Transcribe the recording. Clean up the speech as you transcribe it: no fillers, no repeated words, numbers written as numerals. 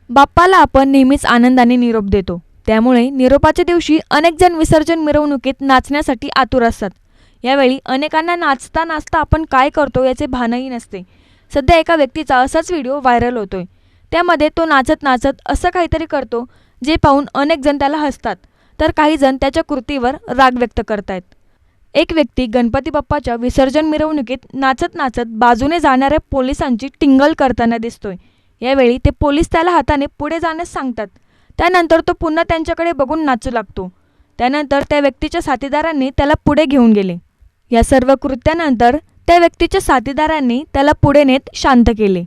बाप्पाला आपण नेहमीच आनंदाने निरोप देतो. त्यामुळे निरोपाच्या दिवशी अनेक जण विसर्जन मिरवणुकीत नाचण्यासाठी आतुर असतात. यावेळी अनेकांना नाचता नाचता आपण काय करतो याचे भानही नसते. सध्या एका व्यक्तीचा असाच व्हिडिओ व्हायरल होतोय. त्यामध्ये तो नाचत नाचत असं काहीतरी करतो जे पाहून अनेक जण त्याला हसतात, तर काही जण त्याच्या कृतीवर राग व्यक्त करतायत. एक व्यक्ती गणपती बाप्पाच्या विसर्जन मिरवणुकीत नाचत नाचत बाजूने जाणाऱ्या पोलिसांची टिंगल करताना दिसतोय. यावेळी ते पोलीस त्याला हाताने पुढे जाण्यास सांगतात. त्यानंतर तो पुन्हा त्यांच्याकडे बघून नाचू लागतो. त्यानंतर त्या व्यक्तीच्या साथीदारांनी त्याला पुढे घेऊन गेले. या सर्व कृत्यानंतर त्या व्यक्तीच्या साथीदारांनी त्याला पुढे नेत शांत केले.